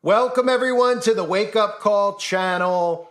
Welcome everyone to the Wake Up Call channel.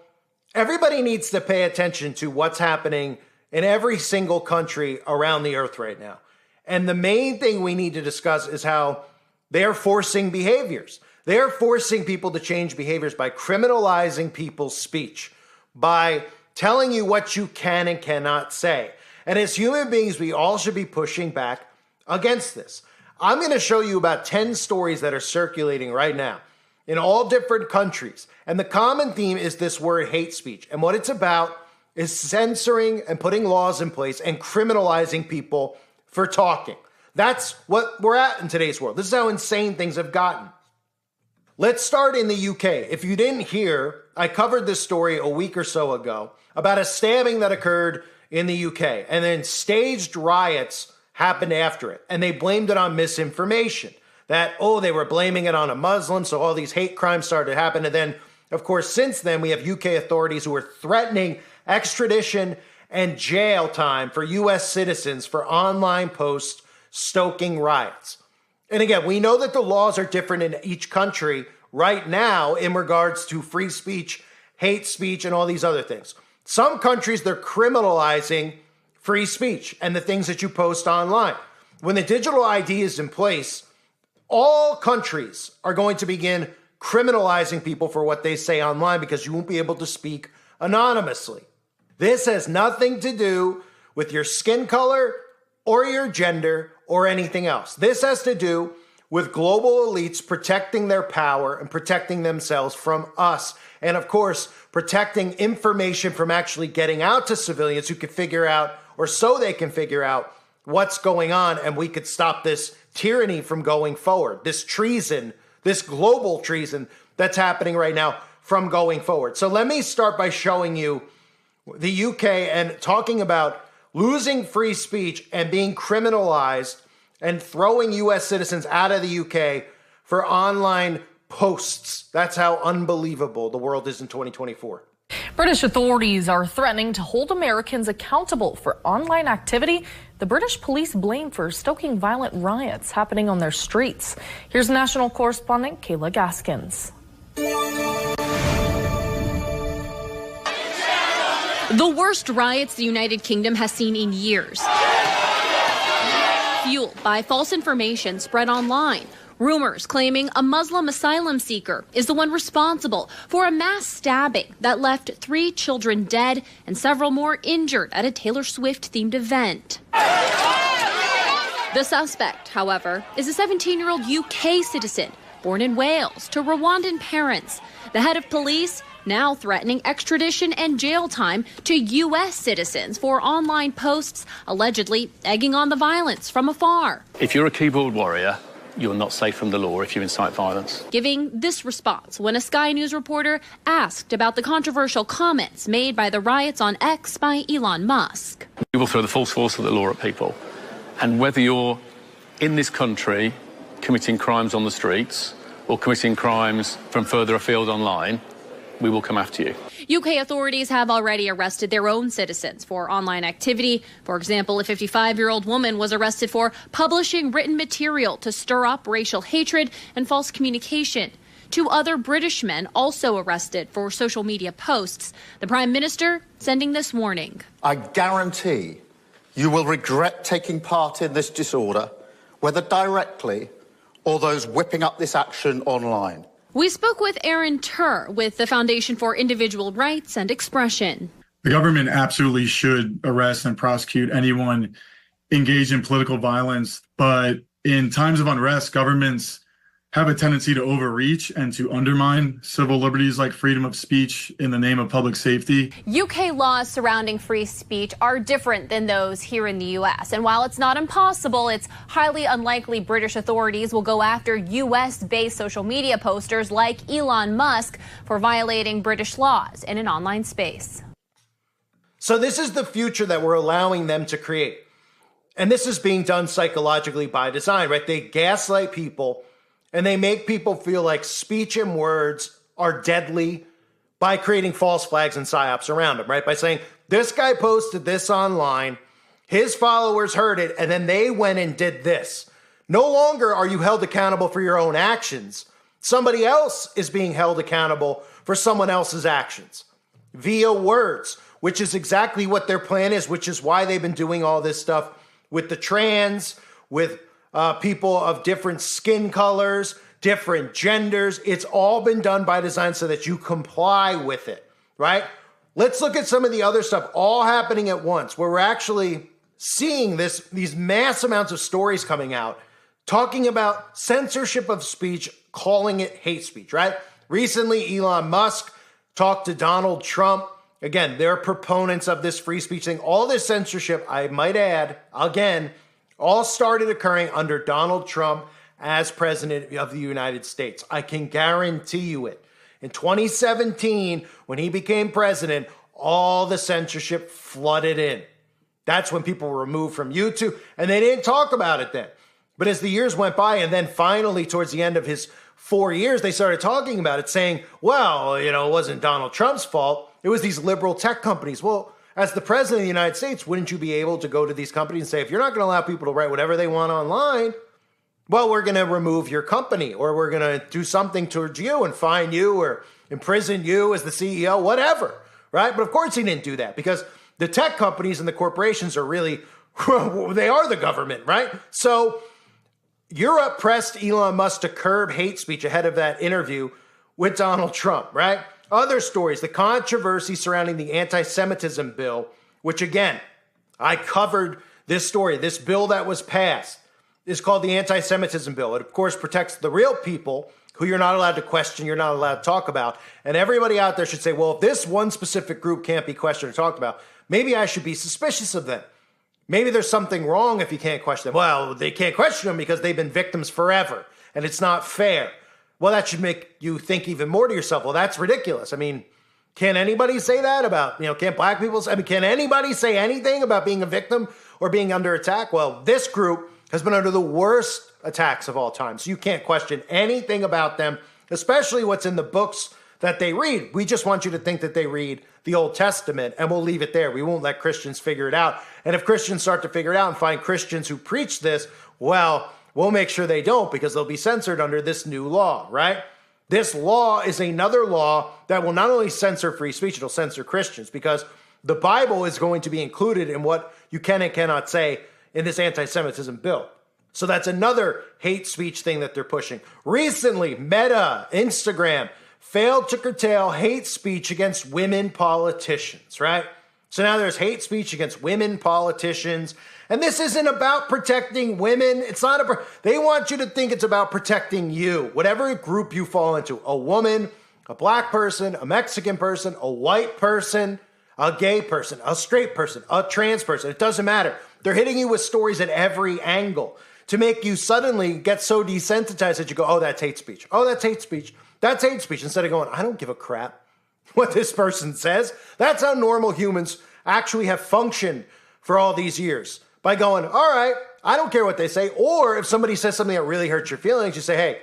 Everybody needs to pay attention to what's happening in every single country around the earth right now. And the main thing we need to discuss is how they're forcing behaviors. They're forcing people to change behaviors by criminalizing people's speech, by telling you what you can and cannot say. And as human beings, we all should be pushing back against this. I'm going to show you about 10 stories that are circulating right now in all different countries. And the common theme is this word hate speech. And what it's about is censoring and putting laws in place and criminalizing people for talking. That's what we're at in today's world. This is how insane things have gotten. Let's start in the UK. If you didn't hear, I covered this story a week or so ago about a stabbing that occurred in the UK. And then staged riots happened after it. And they blamed it on misinformation. That, they were blaming it on a Muslim, so all these hate crimes started to happen. And then, of course, since then, we have UK authorities who are threatening extradition and jail time for U.S. citizens for online posts stoking riots. And again, we know that the laws are different in each country right now in regards to free speech, hate speech, and all these other things. Some countries, they're criminalizing free speech and the things that you post online. When the digital ID is in place, all countries are going to begin criminalizing people for what they say online because you won't be able to speak anonymously. This has nothing to do with your skin color or your gender or anything else. This has to do with global elites protecting their power and protecting themselves from us. And of course, protecting information from actually getting out to civilians who can figure out, or so they can figure out what's going on, and we could stop this tyranny from going forward, this treason, this global treason that's happening right now from going forward. So let me start by showing you the UK and talking about losing free speech and being criminalized and throwing U.S. citizens out of the UK for online posts. That's how unbelievable the world is in 2024. British authorities are threatening to hold Americans accountable for online activity the British police blame for stoking violent riots happening on their streets. Here's national correspondent Kayla Gaskins. The worst riots the United Kingdom has seen in years. Fueled by false information spread online. Rumors claiming a Muslim asylum seeker is the one responsible for a mass stabbing that left 3 children dead and several more injured at a Taylor Swift-themed event. The suspect, however, is a 17-year-old UK citizen born in Wales to Rwandan parents. The head of police now threatening extradition and jail time to U.S. citizens for online posts allegedly egging on the violence from afar. If you're a keyboard warrior, you're not safe from the law if you incite violence. Giving this response when a Sky News reporter asked about the controversial comments made by the riots on X by Elon Musk. We will throw the full force of the law at people. And whether you're in this country committing crimes on the streets or committing crimes from further afield online, we will come after you. UK authorities have already arrested their own citizens for online activity. For example, a 55-year-old woman was arrested for publishing written material to stir up racial hatred and false communication. 2 other British men also arrested for social media posts. The Prime Minister sending this warning. I guarantee you will regret taking part in this disorder, whether directly or those whipping up this action online. We spoke with Aaron Turr with the Foundation for Individual Rights and Expression. The government absolutely should arrest and prosecute anyone engaged in political violence. But in times of unrest, governments have a tendency to overreach and to undermine civil liberties like freedom of speech in the name of public safety. UK laws surrounding free speech are different than those here in the U.S. And while it's not impossible, it's highly unlikely British authorities will go after U.S.-based social media posters like Elon Musk for violating British laws in an online space. So this is the future that we're allowing them to create. And this is being done psychologically by design, right? They gaslight people and they make people feel like speech and words are deadly by creating false flags and psyops around them, right? By saying, this guy posted this online, his followers heard it, and then they went and did this. No longer are you held accountable for your own actions. Somebody else is being held accountable for someone else's actions via words, which is exactly what their plan is, which is why they've been doing all this stuff with the trans, with people of different skin colors, different genders. It's all been done by design so that you comply with it, right? Let's look at some of the other stuff all happening at once, where we're actually seeing these mass amounts of stories coming out, talking about censorship of speech, calling it hate speech, right? Recently, Elon Musk talked to Donald Trump. Again, they're proponents of this free speech thing. All this censorship, I might add, again, all started occurring under Donald Trump as president of the United States. I can guarantee you it. In 2017, when he became president, all the censorship flooded in. That's when people were removed from YouTube, and they didn't talk about it then. But as the years went by, and then finally towards the end of his 4 years, they started talking about it, saying, well, it wasn't Donald Trump's fault. It was these liberal tech companies. Well, as the president of the United States, wouldn't you be able to go to these companies and say, if you're not going to allow people to write whatever they want online, well, we're going to remove your company, or we're going to do something towards you and fine you or imprison you as the CEO, whatever, right? But of course he didn't do that, because the tech companies and the corporations are really, they are the government, right? So Europe pressed Elon Musk to curb hate speech ahead of that interview with Donald Trump, right? Other stories, the controversy surrounding the anti-Semitism bill, which again, I covered this story. This bill that was passed is called the anti-Semitism bill. It, of course, protects the real people who you're not allowed to question, you're not allowed to talk about. And everybody out there should say, well, if this one specific group can't be questioned or talked about, maybe I should be suspicious of them. Maybe there's something wrong if you can't question them. Well, they can't question them because they've been victims forever, and it's not fair. Well, that should make you think even more to yourself. Well, that's ridiculous. I mean, can anybody say that about, can't black people say, can anybody say anything about being a victim or being under attack? Well, this group has been under the worst attacks of all time. So you can't question anything about them, especially what's in the books that they read. We just want you to think that they read the Old Testament, and we'll leave it there. We won't let Christians figure it out. And if Christians start to figure it out and find Christians who preach this, well, we'll make sure they don't, because they'll be censored under this new law, right? This law is another law that will not only censor free speech, it'll censor Christians, because the Bible is going to be included in what you can and cannot say in this anti-Semitism bill. So that's another hate speech thing that they're pushing. Recently, Meta, Instagram, failed to curtail hate speech against women politicians, right? So now there's hate speech against women politicians. And this isn't about protecting women. It's not they want you to think it's about protecting you, whatever group you fall into, a woman, a black person, a Mexican person, a white person, a gay person, a straight person, a trans person. It doesn't matter. They're hitting you with stories at every angle to make you suddenly get so desensitized that you go, oh, that's hate speech. Oh, that's hate speech. That's hate speech. Instead of going, I don't give a crap what this person says. That's how normal humans actually have functioned for all these years. By going, all right, I don't care what they say. Or if somebody says something that really hurts your feelings, you say, hey,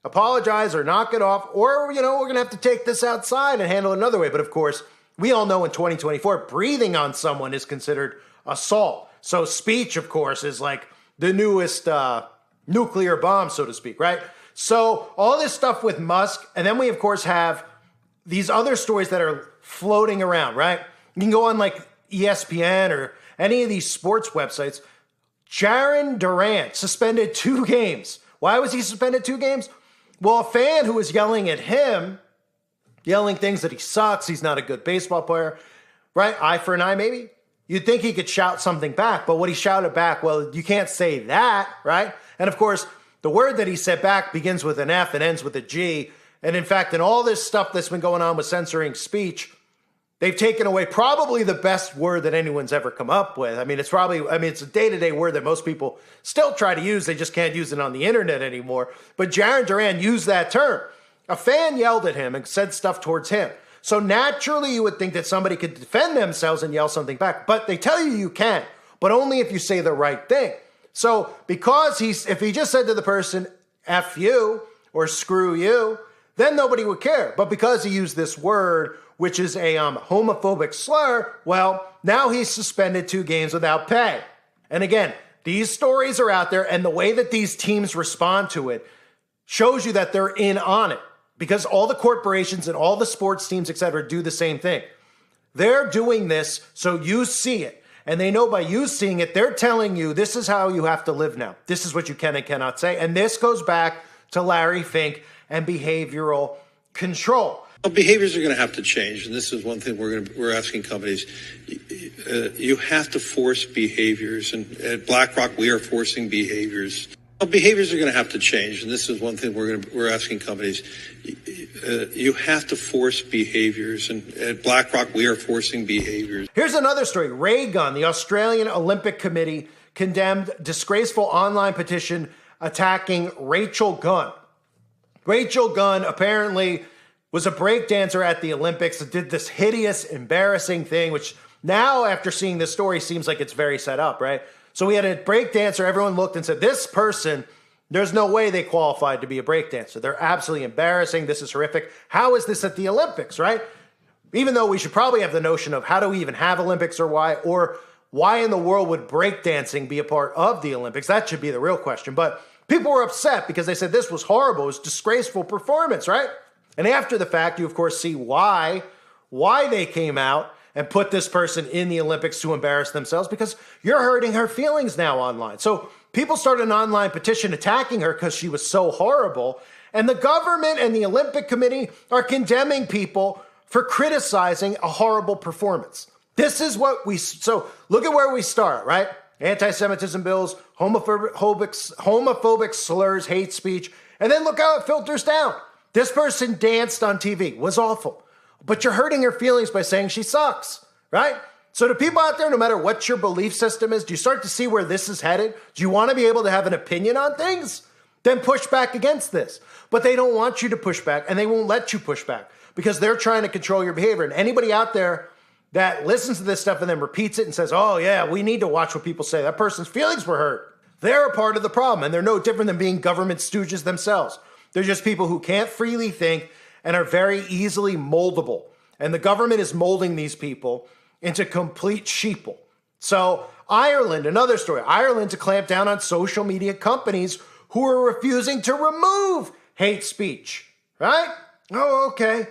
apologize or knock it off. Or, we're going to have to take this outside and handle it another way. But of course, we all know in 2024, breathing on someone is considered assault. So speech, of course, is like the newest nuclear bomb, so to speak, right? So all this stuff with Musk, and then we, of course, have these other stories that are floating around, right? You can go on like ESPN or any of these sports websites. Jaron Durant suspended 2 games. Why was he suspended 2 games? Well, a fan who was yelling at him, yelling things that he sucks, he's not a good baseball player, right? Eye for an eye, maybe? You'd think he could shout something back, but what he shouted back, well, you can't say that, right? And of course, the word that he said back begins with an F and ends with a G. And in fact, in all this stuff that's been going on with censoring speech, they've taken away probably the best word that anyone's ever come up with. It's a day-to-day word that most people still try to use. They just can't use it on the internet anymore. But Jaron Durant used that term. A fan yelled at him and said stuff towards him. So naturally, you would think that somebody could defend themselves and yell something back. But they tell you can, but only if you say the right thing. So because if he just said to the person, F you or screw you, then nobody would care. But because he used this word, which is a homophobic slur, well, now he's suspended 2 games without pay. And again, these stories are out there, and the way that these teams respond to it, shows you that they're in on it, because all the corporations and all the sports teams, et cetera, do the same thing. They're doing this so you see it. And they know by you seeing it, they're telling you this is how you have to live now. This is what you can and cannot say. And this goes back to Larry Fink and behavioral control. Well, behaviors are going to have to change, and this is one thing we're asking companies. You have to force behaviors, and at BlackRock we are forcing behaviors. Well, behaviors are going to have to change, and this is one thing we're asking companies. You have to force behaviors, and at BlackRock we are forcing behaviors. Here's another story. Ray Gunn, the Australian Olympic Committee, condemned disgraceful online petition attacking Rachel Gunn. Rachel Gunn apparently was a breakdancer at the Olympics that did this hideous, embarrassing thing, which now, after seeing this story, seems like it's very set up, right? So we had a breakdancer. Everyone looked and said, this person, there's no way they qualified to be a breakdancer. They're absolutely embarrassing. This is horrific. How is this at the Olympics, right? Even though we should probably have the notion of how do we even have Olympics or why in the world would breakdancing be a part of the Olympics? That should be the real question. But people were upset because they said this was horrible. It was disgraceful performance, right? And after the fact, you, of course, see why they came out and put this person in the Olympics to embarrass themselves, because you're hurting her feelings now online. So people started an online petition attacking her because she was so horrible. And the government and the Olympic Committee are condemning people for criticizing a horrible performance. This is what so look at where we start, right? Anti-Semitism bills, homophobic slurs, hate speech, and then look how it filters down. This person danced on TV, was awful, but you're hurting her feelings by saying she sucks, right? So to people out there, no matter what your belief system is, do you start to see where this is headed? Do you want to be able to have an opinion on things? Then push back against this. But they don't want you to push back, and they won't let you push back because they're trying to control your behavior. And anybody out there that listens to this stuff and then repeats it and says, oh yeah, we need to watch what people say, that person's feelings were hurt, they're a part of the problem, and they're no different than being government stooges themselves. They're just people who can't freely think and are very easily moldable. And the government is molding these people into complete sheeple. So Ireland, another story. Ireland to clamp down on social media companies who are refusing to remove hate speech, right? Oh, okay.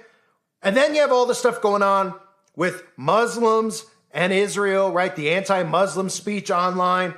And then you have all the stuff going on with Muslims and Israel, right? The anti-Muslim speech online,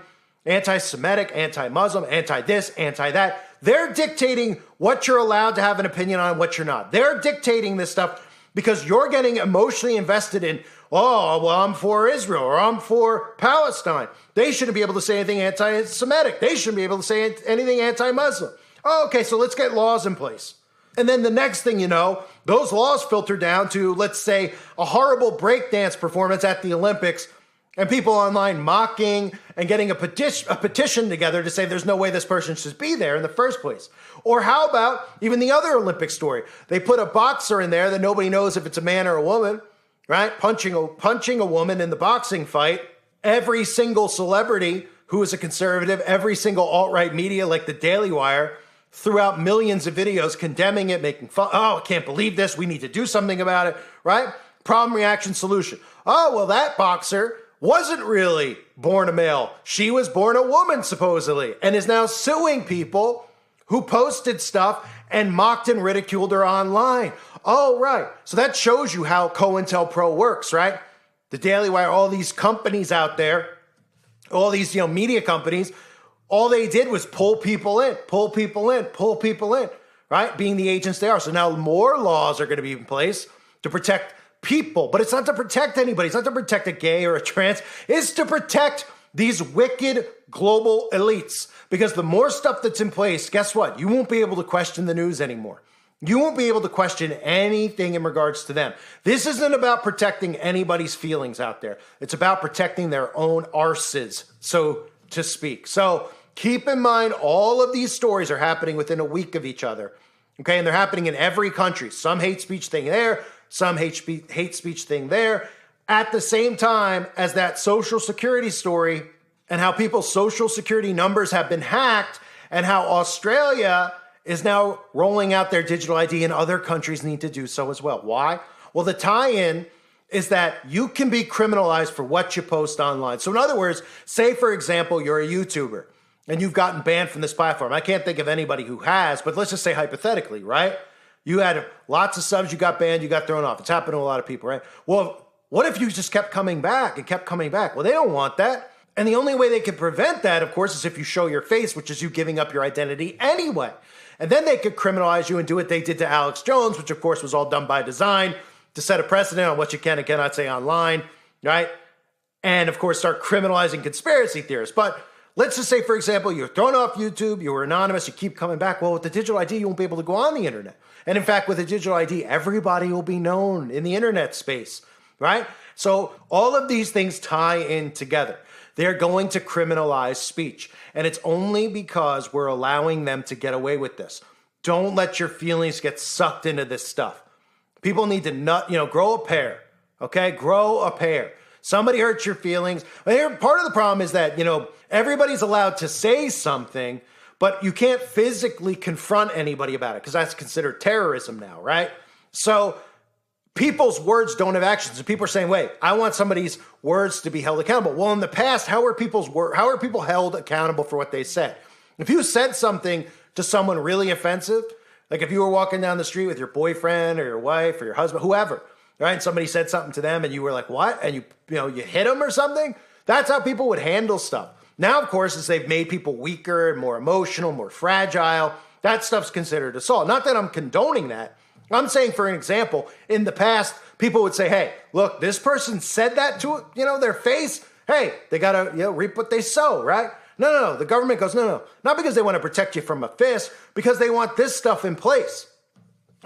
anti-Semitic, anti-Muslim, anti-this, anti-that. They're dictating what you're allowed to have an opinion on, what you're not. They're dictating this stuff because you're getting emotionally invested in, oh, well, I'm for Israel or I'm for Palestine. They shouldn't be able to say anything anti-Semitic. They shouldn't be able to say anything anti-Muslim. Oh, okay, so let's get laws in place. And then the next thing you know, those laws filter down to, let's say, a horrible breakdance performance at the Olympics, and people online mocking and getting a petition together to say there's no way this person should be there in the first place. Or how about even the other Olympic story? They put a boxer in there that nobody knows if it's a man or a woman, right? Punching a woman in the boxing fight. Every single celebrity who is a conservative, every single alt-right media like the Daily Wire threw out millions of videos condemning it, making fun. Oh, I can't believe this. We need to do something about it, right? Problem, reaction, solution. Oh, well, that boxer wasn't really born a male. She was born a woman, supposedly, and is now suing people who posted stuff and mocked and ridiculed her online. Oh, right. So that shows you how COINTELPRO works, right? The Daily Wire, all these companies out there, all these media companies, all they did was pull people in, right? Being the agents they are. So now more laws are going to be in place to protect people, but it's not to protect anybody. It's not to protect a gay or a trans. It's to protect these wicked global elites. Because the more stuff that's in place, guess what? You won't be able to question the news anymore. You won't be able to question anything in regards to them. This isn't about protecting anybody's feelings out there. It's about protecting their own arses, so to speak. So keep in mind, all of these stories are happening within a week of each other. Okay, and they're happening in every country. Some hate speech thing there, some hate speech thing there, at the same time as that Social Security story and how people's Social Security numbers have been hacked and how Australia is now rolling out their digital ID and other countries need to do so as well. Why? Well, the tie-in is that you can be criminalized for what you post online. So in other words, say, for example, you're a YouTuber and you've gotten banned from this platform. I can't think of anybody who has, but let's just say hypothetically, right? You had lots of subs, you got banned, you got thrown off. It's happened to a lot of people, right? Well, what if you just kept coming back and kept coming back? Well, they don't want that. And the only way they can prevent that, of course, is if you show your face, which is you giving up your identity anyway. And then they could criminalize you and do what they did to Alex Jones, which of course was all done by design to set a precedent on what you can and cannot say online, right? And of course, start criminalizing conspiracy theorists. But let's just say, for example, you're thrown off YouTube, you were anonymous, you keep coming back. Well, with the digital ID, you won't be able to go on the internet. And in fact, with the digital ID, everybody will be known in the internet space, right? So all of these things tie in together. They're going to criminalize speech. And it's only because we're allowing them to get away with this. Don't let your feelings get sucked into this stuff. People need to grow a pair, okay? Grow a pair. Somebody hurts your feelings. Part of the problem is that, everybody's allowed to say something, but you can't physically confront anybody about it because that's considered terrorism now, right? So people's words don't have actions. And people are saying, wait, I want somebody's words to be held accountable. Well, in the past, how are people held accountable for what they said? If you said something to someone really offensive, like if you were walking down the street with your boyfriend or your wife or your husband, whoever, right? And somebody said something to them and you were like, what? And you hit them or something? That's how people would handle stuff. Now, of course, as they've made people weaker and more emotional, more fragile, that stuff's considered assault. Not that I'm condoning that. I'm saying, for an example, in the past, people would say, hey, look, this person said that to, their face. Hey, they got to, reap what they sow, right? No. The government goes, no. Not because they want to protect you from a fist, because they want this stuff in place.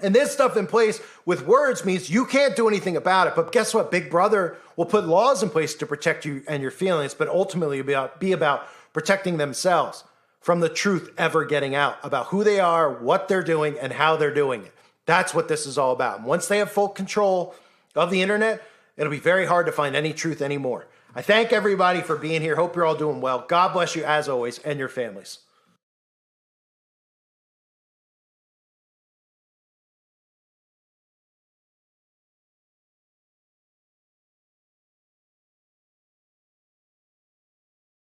And this stuff in place with words means you can't do anything about it. But guess what? Big Brother will put laws in place to protect you and your feelings, but ultimately be about protecting themselves from the truth ever getting out about who they are, what they're doing, and how they're doing it. That's what this is all about. And once they have full control of the internet, it'll be very hard to find any truth anymore. I thank everybody for being here. Hope you're all doing well. God bless you as always and your families.